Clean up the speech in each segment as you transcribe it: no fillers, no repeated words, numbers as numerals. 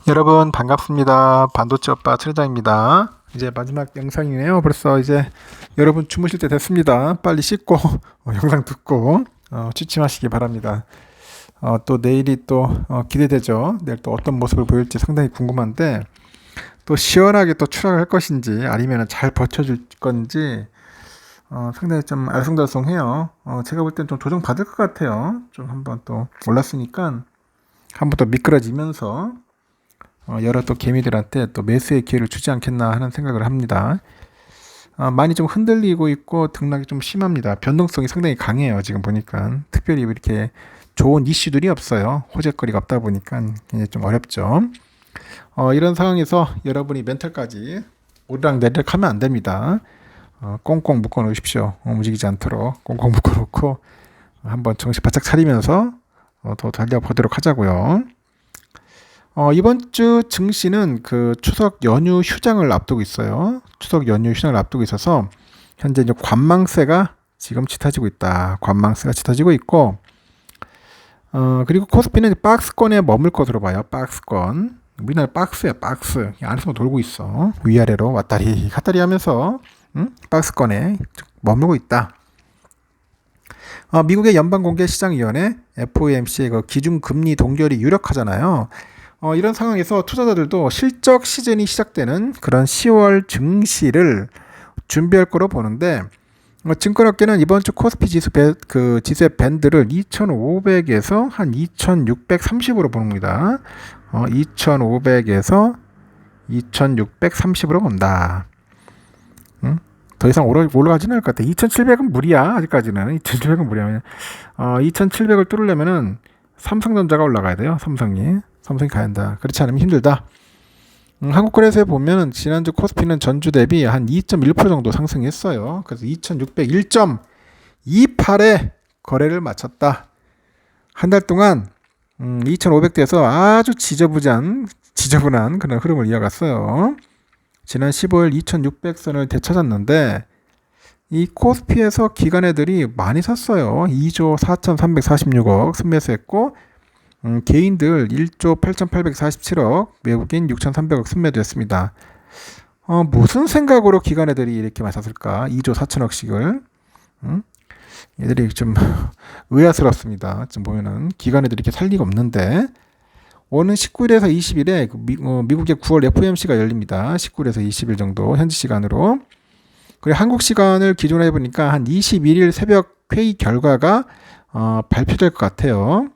여러분 반갑습니다. 반도체 오빠 최장입니다. 이제 마지막 영상이네요. 벌써 이제 여러분 주무실 때 됐습니다. 빨리 씻고 영상 듣고 취침하시기 바랍니다. 또 내일이 또 기대되죠. 내일 또 어떤 모습을 보일지 상당히 궁금한데 또 시원하게 또 추락을 할 것인지 아니면 잘 버텨줄 건지 상당히 좀 알쏭달쏭해요. 제가 볼 땐 좀 조정 받을 것 같아요. 좀 한번 또 올랐으니까 한번 더 미끄러지면서 여러 또 개미들한테 또 매수의 기회를 주지 않겠나 하는 생각을 합니다. 많이 좀 흔들리고 있고 등락이 좀 심합니다. 변동성이 상당히 강해요. 지금 보니까 특별히 이렇게 좋은 이슈들이 없어요. 호재거리가 없다 보니까 이제 좀 어렵죠. 이런 상황에서 여러분이 멘탈까지 오르락 내리락 하면 안 됩니다. 꽁꽁 묶어 놓으십시오. 움직이지 않도록 꽁꽁 묶어 놓고 한번 정신 바짝 차리면서 더 달려보도록 하자고요. 이번 주 증시는 그 추석 연휴 휴장을 앞두고 있어요. 추석 연휴 휴장을 앞두고 있어서 현재 이제 관망세가 지금 짙어지고 있다. 관망세가 짙어지고 있고, 그리고 코스피는 박스권에 머물 것으로 봐요. 박스권. 우리나라 박스야, 박스. 안에서 돌고 있어. 위아래로 왔다리 갔다리 하면서 박스권에 머물고 있다. 미국의 연방공개시장위원회 FOMC의 그 기준금리 동결이 유력하잖아요. 이런 상황에서 투자자들도 실적 시즌이 시작되는 그런 10월 증시를 준비할 거로 보는데, 증권업계는 이번 주 코스피 지수 지수의 밴드를 2,500에서 한 2,630으로 봅니다. 2,500에서 2,630으로 본다. 더 이상 올라가지는 않을 것 같아. 2,700은 무리야. 아직까지는 2,700은 무리야. 2,700을 뚫으려면은 삼성전자가 올라가야 돼요. 삼성이 가야 한다. 그렇지 않으면 힘들다. 한국거래소에 보면 지난주 코스피는 전주 대비 한 2.1% 정도 상승했어요. 그래서 2,601.28에 거래를 마쳤다. 한 달 동안 2,500대에서 아주 지저분한 그런 흐름을 이어갔어요. 지난 15일 2,600선을 되찾았는데 이 코스피에서 기관애들이 많이 샀어요. 2조 4,346억 순매수했고, 개인들 1조 8,847억, 외국인 6,300억 순매도했습니다. 무슨 생각으로 기관애들이 이렇게 많이 샀을까? 2조 4천억씩을. 얘들이 좀 의아스럽습니다. 지금 보면은 기관애들이 이렇게 살 리가 없는데, 오는 19일에서 20일에 미국의 9월 FOMC가 열립니다. 19일에서 20일 정도 현지 시간으로. 그리고 한국 시간을 기준으로 해보니까 한 21일 새벽 회의 결과가 발표될 것 같아요.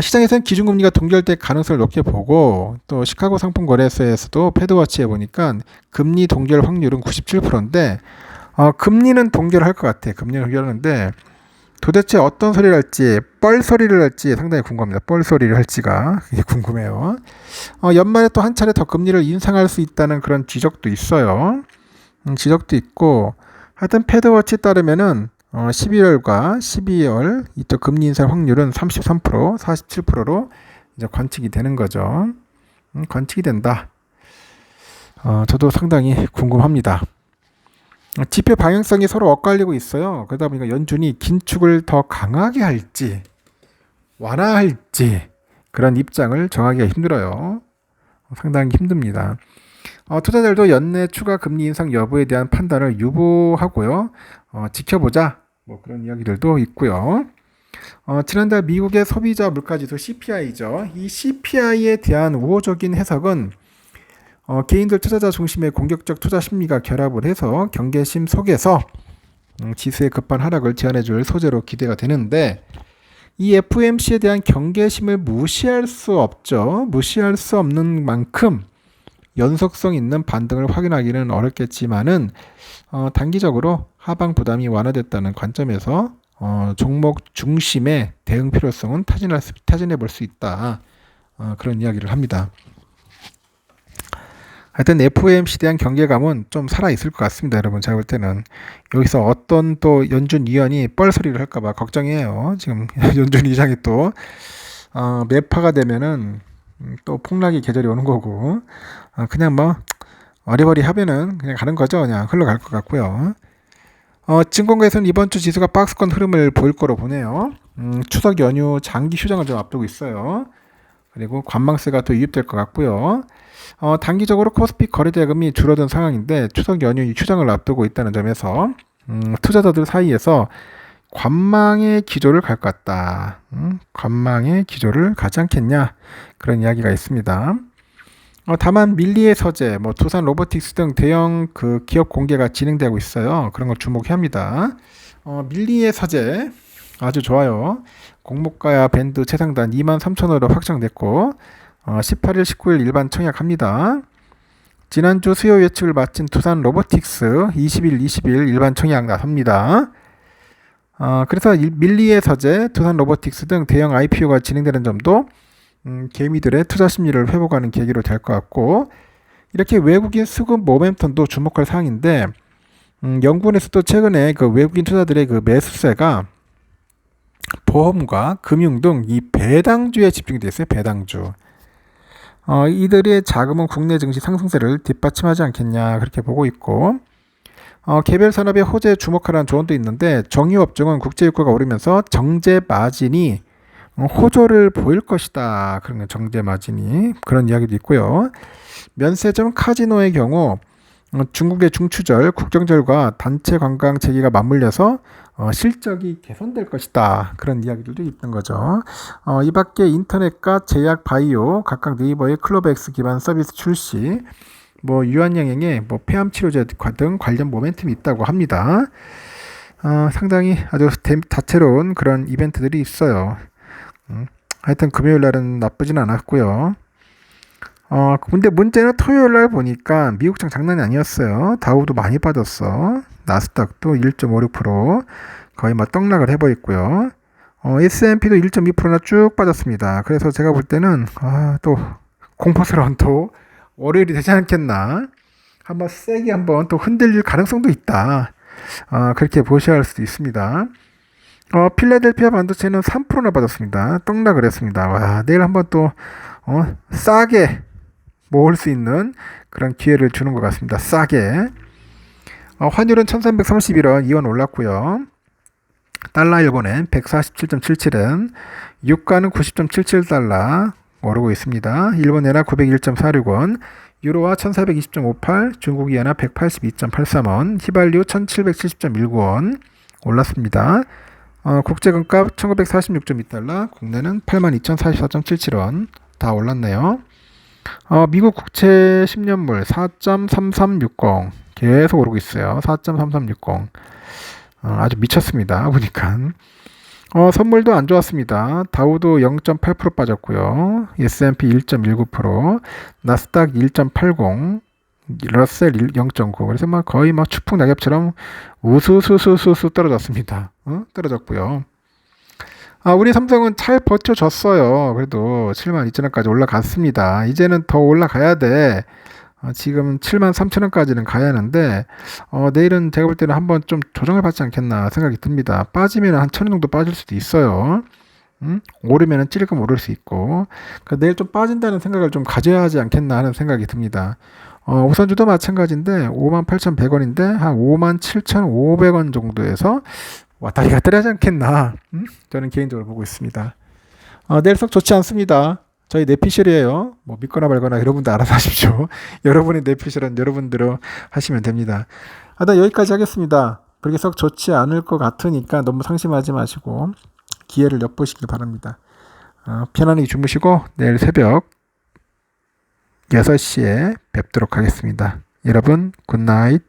시장에서는 기준금리가 동결될 가능성을 높게 보고, 또 시카고 상품거래소에서도 패드워치 해보니까 금리 동결 확률은 97%인데 금리는 동결할 것 같아. 금리는 동결하는데 도대체 어떤 소리를 할지, 뻘소리를 할지 상당히 궁금합니다. 뻘소리를 할지가 궁금해요. 연말에 또 한 차례 더 금리를 인상할 수 있다는 그런 지적도 있어요. 지적도 있고, 하여튼 패드워치에 따르면은 11월과 12월 이쪽 금리 인상 확률은 33%, 47%로 이제 관측이 되는 거죠. 관측이 된다. 저도 상당히 궁금합니다. 지표 방향성이 서로 엇갈리고 있어요. 그러다 보니까 연준이 긴축을 더 강하게 할지 완화할지 그런 입장을 정하기가 힘들어요. 상당히 힘듭니다. 투자자들도 연내 추가 금리 인상 여부에 대한 판단을 유보하고요. 지켜보자. 뭐 그런 이야기들도 있고요. 지난달 미국의 소비자 물가지수 CPI죠. 이 CPI에 대한 우호적인 해석은 개인들 투자자 중심의 공격적 투자 심리가 결합을 해서 경계심 속에서 지수의 급한 하락을 제한해줄 소재로 기대가 되는데, 이 FOMC에 대한 경계심을 무시할 수 없죠. 무시할 수 없는 만큼 연속성 있는 반등을 확인하기는 어렵겠지만은 단기적으로 하방 부담이 완화됐다는 관점에서 종목 중심의 대응 필요성은 타진해 볼 수 있다. 그런 이야기를 합니다. 하여튼 FOMC에 대한 경계감은 좀 살아있을 것 같습니다. 여러분, 제가 볼 때는 여기서 어떤 또 연준 위원이 뻘소리를 할까봐 걱정이에요. 지금 연준 의장이 또 매파가 되면은 또 폭락의 계절이 오는 거고, 그냥 뭐 어리버리 하면은 그냥 가는 거죠. 그냥 흘러갈 것 같고요. 증권가에서는 이번 주 지수가 박스권 흐름을 보일 거로 보네요. 추석 연휴 장기 휴장을 좀 앞두고 있어요. 그리고 관망세가 또 유입될 것 같고요. 단기적으로 코스피 거래대금이 줄어든 상황인데 추석 연휴 휴장을 앞두고 있다는 점에서 투자자들 사이에서 관망의 기조를 갈 것 같다. 관망의 기조를 가지 않겠냐, 그런 이야기가 있습니다. 다만 밀리의 서재, 뭐 두산 로보틱스 등 대형 그 기업 공개가 진행되고 있어요. 그런 걸 주목해야 합니다. 밀리의 서재 아주 좋아요. 공모가야 밴드 최상단 23,000원으로 확정됐고 18일, 19일 일반 청약합니다. 지난주 수요 예측을 마친 두산 로보틱스 20일, 20일 일반 청약 나섭니다. 그래서 밀리의 서재, 두산 로보틱스 등 대형 IPO가 진행되는 점도 개미들의 투자 심리를 회복하는 계기로 될 것 같고, 이렇게 외국인 수급 모멘텀도 주목할 사항인데, 연구원에서도 최근에 그 외국인 투자들의 그 매수세가 보험과 금융 등 이 배당주에 집중이 됐어요. 배당주. 이들의 자금은 국내 증시 상승세를 뒷받침하지 않겠냐, 그렇게 보고 있고, 개별 산업의 호재에 주목하라는 조언도 있는데, 정유업종은 국제유가가 오르면서 정제 마진이 호조를 보일 것이다. 그런 정제 마진이, 그런 이야기도 있고요. 면세점 카지노의 경우 중국의 중추절, 국정절과 단체 관광 재개가 맞물려서 실적이 개선될 것이다. 그런 이야기들도 있는 거죠. 이 밖에 인터넷과 제약, 바이오, 각각 네이버의 클로백스 기반 서비스 출시, 뭐 유한양행의 뭐 폐암 치료제 등 관련 모멘텀이 있다고 합니다. 상당히 아주 다채로운 그런 이벤트들이 있어요. 하여튼 금요일 날은 나쁘진 않았고요. 근데 문제는 토요일 날 보니까 미국장 장난이 아니었어요. 다우도 많이 빠졌어. 나스닥도 1.56% 거의 막 떡락을 해버렸고요. S&P도 1.2%나 쭉 빠졌습니다. 그래서 제가 볼 때는 또 공포스러운 또 월요일이 되지 않겠나. 한번 세게 한번 또 흔들릴 가능성도 있다. 그렇게 보셔야 할 수도 있습니다. 필라델피아 반도체는 3%나 빠졌습니다. 떡락을 했습니다. 와, 내일 한번 또 싸게 모을 수 있는 그런 기회를 주는 것 같습니다. 싸게. 환율은 1331원 2원 올랐고요. 달러 일본엔 147.77엔, 유가는 90.77달러 오르고 있습니다. 일본 엔화 901.46원, 유로화 1420.58, 중국 이엔화 182.83원, 휘발유 1770.19원 올랐습니다. 국제금값 1946.2달러, 국내는 82,044.77원 다 올랐네요. 미국 국채 10년물 4.3360 계속 오르고 있어요. 4.3360 아주 미쳤습니다. 보니까 선물도 안 좋았습니다. 다우도 0.8% 빠졌고요. S&P 1.19%, 나스닥 1.80, 러셀 0.9. 그래서 막 거의 막 추풍 낙엽처럼 우수수수수수 떨어졌습니다. 떨어졌고요. 우리 삼성은 잘 버텨줬어요. 그래도 72,000원까지 올라갔습니다. 이제는 더 올라가야 돼. 지금 73,000원까지는 가야 하는데 내일은 제가 볼 때는 한번 좀 조정을 받지 않겠나 생각이 듭니다. 빠지면 한 1,000원 정도 빠질 수도 있어요. 오르면 찔끔 오를 수 있고, 그러니까 내일 좀 빠진다는 생각을 좀 가져야 하지 않겠나 하는 생각이 듭니다. 우선주도 마찬가지인데 58,100원인데 한 57,500원 정도에서 왔다리 갔다리 하지 않겠나, 저는 개인적으로 보고 있습니다. 내일 썩 좋지 않습니다. 저희 내피셜이에요. 뭐 믿거나 말거나 여러분들 알아서 하십시오. 여러분의 내피셜은 여러분대로 하시면 됩니다. 나 여기까지 하겠습니다. 그렇게 썩 좋지 않을 것 같으니까 너무 상심하지 마시고 기회를 엿보시길 바랍니다. 편안히 주무시고 내일 새벽 6시에 뵙도록 하겠습니다. 여러분 굿나잇.